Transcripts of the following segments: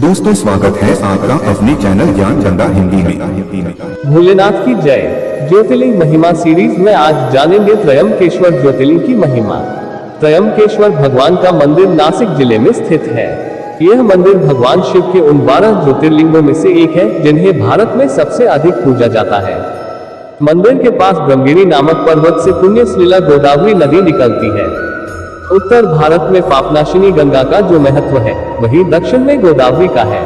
दोस्तों स्वागत है आपका अपने चैनल ज्ञान झंडा हिंदी में। भोलेनाथ की जय। ज्योतिर्लिंग महिमा सीरीज में आज जानेंगे त्रयंबकेश्वर ज्योतिर्लिंग की महिमा। त्रयंबकेश्वर भगवान का मंदिर नासिक जिले में स्थित है। यह मंदिर भगवान शिव के उन 12 ज्योतिर्लिंगों में से एक है जिन्हें भारत में सबसे अधिक पूजा जाता है। मंदिर के पास ब्रह्मगिरी नामक पर्वत से पुण्य सलिला गोदावरी नदी निकलती है। उत्तर भारत में पापनाशिनी गंगा का जो महत्व है वही दक्षिण में गोदावरी का है।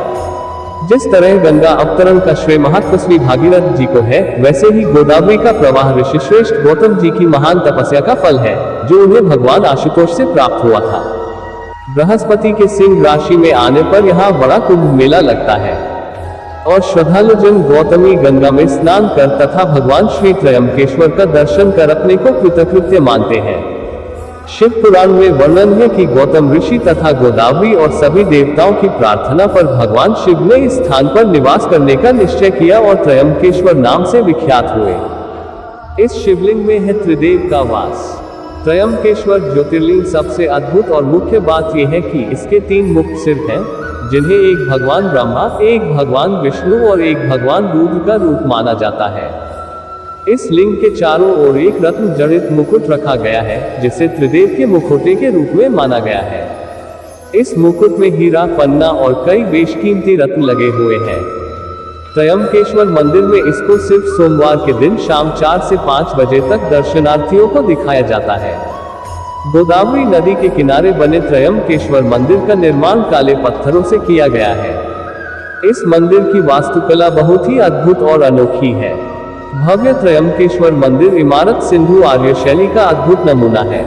जिस तरह गंगा अवतरण का श्रेय महातपस्वी भागीरथ जी को है, वैसे ही गोदावरी का प्रवाह ऋषिश्रेष्ठ गौतम जी की महान तपस्या का फल है जो उन्हें भगवान आशुतोष से प्राप्त हुआ था। बृहस्पति के सिंह राशि में आने पर यहाँ बड़ा कुंभ मेला लगता है और श्रद्धालुजन गौतमी गंगा में स्नान कर तथा भगवान श्री त्रयंबकेश्वर का दर्शन कर अपने को कृतकृत्य मानते हैं। शिव पुराण में वर्णन है कि गौतम ऋषि तथा गोदावरी और सभी देवताओं की प्रार्थना पर भगवान शिव ने इस स्थान पर निवास करने का निश्चय किया और त्रयंबकेश्वर नाम से विख्यात हुए। इस शिवलिंग में है त्रिदेव का वास। त्रयंबकेश्वर ज्योतिर्लिंग सबसे अद्भुत और मुख्य बात यह है कि इसके 3 मुख्य सिर हैं, जिन्हें एक भगवान ब्रह्मा, एक भगवान विष्णु और एक भगवान रुद्र का रूप माना जाता है। इस लिंग के चारों ओर एक रत्न जड़ित मुकुट रखा गया है जिसे त्रिदेव के मुखौटे के रूप में माना गया है। इस मुकुट में हीरा, पन्ना और कई बेशकीमती रत्न लगे हुए हैं। त्रयंबकेश्वर मंदिर में इसको सिर्फ सोमवार के दिन शाम 4 से 5 बजे तक दर्शनार्थियों को दिखाया जाता है। गोदावरी नदी के किनारे बने त्रयंबकेश्वर मंदिर का निर्माण काले पत्थरों से किया गया है। इस मंदिर की वास्तुकला बहुत ही अद्भुत और अनोखी है। भव्य त्रयंबकेश्वर मंदिर इमारत सिंधु आर्य शैली का अद्भुत नमूना है।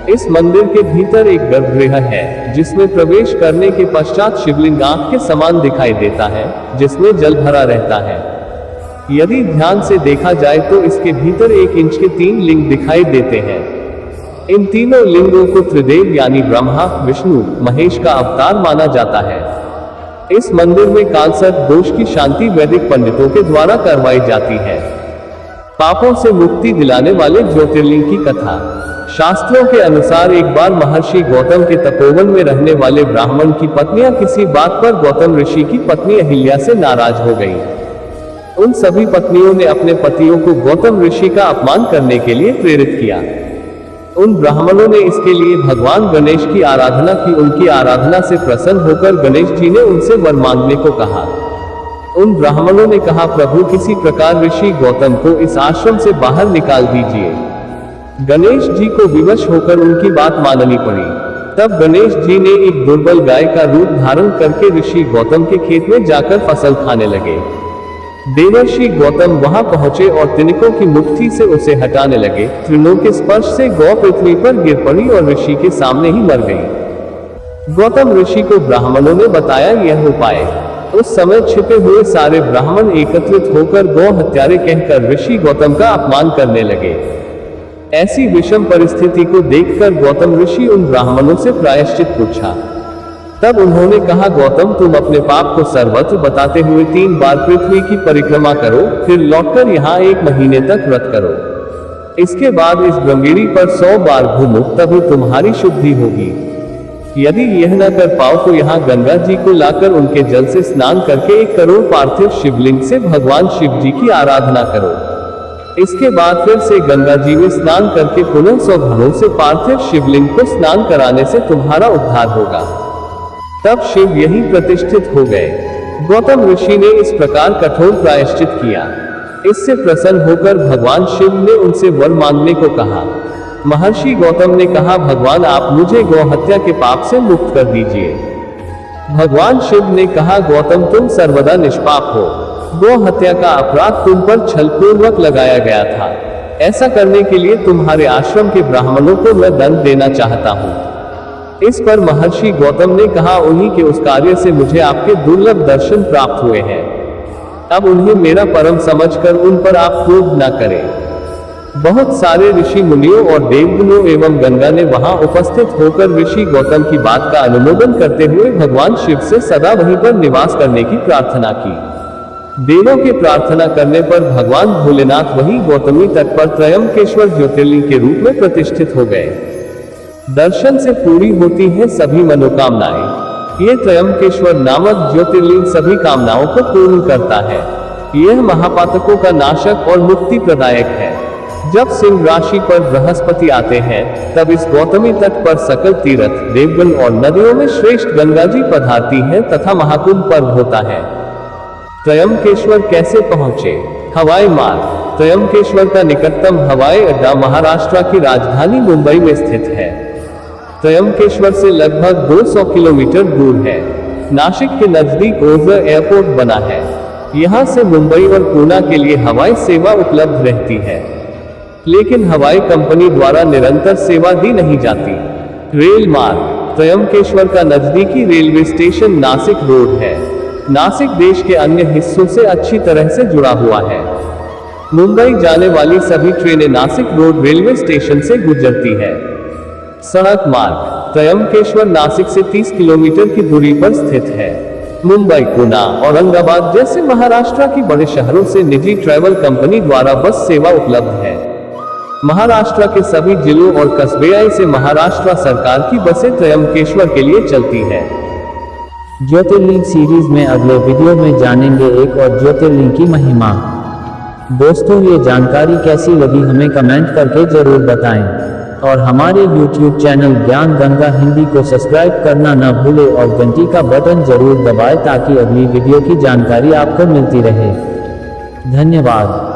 इस मंदिर के भीतर एक गर्भगृह है जिसमें प्रवेश करने के पश्चात शिवलिंग आंख के समान दिखाई देता है जिसमें जल भरा रहता है। यदि ध्यान से देखा जाए तो इसके भीतर 1 इंच के 3 लिंग दिखाई देते हैं। इन तीनों लिंगों को त्रिदेव यानी ब्रह्मा, विष्णु, महेश का अवतार माना जाता है। इस मंदिर में कालसर्प दोष की शांति वैदिक पंडितों के द्वारा करवाई जाती है। पापों से मुक्ति दिलाने वाले ज्योतिर्लिंग की कथा। शास्त्रों के अनुसार एक बार महर्षि गौतम के तपोवन में रहने वाले ब्राह्मण की पत्नियां किसी बात पर गौतम ऋषि की पत्नी अहिल्या से नाराज हो गईं। उन सभी पत्नियों ने अपने पतियों को गौतम ऋषि का अपमान करने के लिए प्रेरित किया। उन ब्राह्मणों ने इसके लिए भगवान गणेश की आराधना की। उनकी आराधना से प्रसन्न होकर गणेश जी ने उनसे वर मांगने को कहा। उन ब्राह्मणों ने कहा, प्रभु किसी प्रकार ऋषि गौतम को इस आश्रम से बाहर निकाल दीजिए। गणेश जी को विवश होकर उनकी बात माननी पड़ी। तब गणेश जी ने एक दुर्बल गाय का रूप धारण करके ऋषि गौतम के खेत में जाकर फसल खाने लगे। देवर्षि गौतम वहां पहुंचे और तिनकों की मुट्ठी से उसे हटाने लगे। तृणों के स्पर्श से गौ पृथ्वी पर गिर पड़ी और ऋषि के सामने ही मर गई। गौतम ऋषि को ब्राह्मणों ने बताया यह उपाय। उस समय छिपे हुए सारे ब्राह्मण एकत्रित होकर गौ हत्यारे कहकर ऋषि गौतम का अपमान करने लगे। ऐसी विषम परिस्थिति को देखकर गौतम ऋषि उन ब्राह्मणों से प्रायश्चित पूछा। तब उन्होंने कहा, गौतम तुम अपने पाप को सर्वत्र बताते हुए 3 बार पृथ्वी की परिक्रमा करो, फिर लौटकर यहाँ 1 महीने तक व्रत करो। इसके बाद इस ब्रह्मगिरी पर 100 बार घूमो, तभी तुम्हारी शुद्धि होगी। यदि यह न कर पाओ तो यहाँ गंगा जी को लाकर उनके जल से स्नान करके 1 करोड़ पार्थिव शिवलिंग से भगवान शिव जी की आराधना करो। इसके बाद फिर से गंगा जी में स्नान करके पुनः 100 घड़ों से पार्थिव शिवलिंग को स्नान कराने से तुम्हारा उद्धार होगा। तब शिव यहीं प्रतिष्ठित हो गए। गौतम ऋषि ने इस प्रकार कठोर प्रायश्चित किया। इससे प्रसन्न होकर भगवान शिव ने उनसे वर मांगने को कहा। महर्षि गौतम ने कहा, भगवान आप मुझे गौ हत्या के पाप से मुक्त कर दीजिए। भगवान शिव ने कहा, गौतम तुम सर्वदा निष्पाप हो। गौ हत्या का अपराध तुम पर छलपूर्वक लगाया गया था। ऐसा करने के लिए तुम्हारे आश्रम के ब्राह्मणों को मैं दंड देना चाहता हूँ। इस पर महर्षि गौतम ने कहा, उन्हीं के उस कार्य से मुझे आपके दुर्लभ दर्शन प्राप्त हुए हैं। अब उन्हें मेरा परम समझकर उन पर आप क्रोध न करें। बहुत सारे ऋषि मुनियों और देवगुणों एवं गंगा ने वहां उपस्थित होकर ऋषि गौतम की बात का अनुमोदन करते हुए भगवान शिव से सदा वहीं पर निवास करने की प्रार्थना की। देवों के प्रार्थना करने पर भगवान भोलेनाथ वहीं गौतमी तट पर त्रयंबकेश्वर ज्योतिर्लिंग के रूप में प्रतिष्ठित हो गए। दर्शन से पूरी होती हैं सभी मनोकामनाएं। ये त्रयंकेश्वर नामक ज्योतिर्लिंग सभी कामनाओं को पूर्ण करता है। यह महापातकों का नाशक और मुक्ति प्रदायक है। जब सिंह राशि पर बृहस्पति आते हैं, तब इस गौतमी तट पर सकल तीर्थ, देवगण और नदियों में श्रेष्ठ गंगा जी पधारती है तथा महाकुंभ पर्व होता है। त्रयंकेश्वर कैसे पहुंचे? हवाई मार्ग। त्रयंकेश्वर का निकटतम हवाई अड्डा महाराष्ट्र की राजधानी मुंबई में स्थित है। त्रयंकेश्वर से लगभग 200 किलोमीटर दूर है। नासिक के नजदीक ओझर एयरपोर्ट बना है। यहां से मुंबई और पूना के लिए हवाई सेवा उपलब्ध रहती है, लेकिन हवाई कंपनी द्वारा निरंतर सेवा दी नहीं जाती। रेल मार्ग। त्रयंकेश्वर का नजदीकी रेलवे स्टेशन नासिक रोड है। नासिक देश के अन्य हिस्सों से अच्छी तरह से जुड़ा हुआ है। मुंबई जाने वाली सभी ट्रेनें नासिक रोड रेलवे स्टेशन से गुजरती है। सड़क मार्ग। त्रयंकेश्वर नासिक से 30 किलोमीटर की दूरी पर स्थित है। मुंबई, पुणे, औरंगाबाद जैसे महाराष्ट्र की बड़े शहरों से निजी ट्रैवल कंपनी द्वारा बस सेवा उपलब्ध है। महाराष्ट्र के सभी जिलों और कस्बे से महाराष्ट्र सरकार की बसें त्रयंकेश्वर के लिए चलती है। ज्योतिर्लिंग सीरीज में अगले वीडियो में जानेंगे एक और ज्योतिर्लिंग की महिमा। दोस्तों, ये जानकारी कैसी लगी हमें कमेंट करके जरूर बताएं और हमारे YouTube चैनल ज्ञान गंगा हिंदी को सब्सक्राइब करना न भूलें और घंटी का बटन जरूर दबाएं ताकि अगली वीडियो की जानकारी आपको मिलती रहे। धन्यवाद।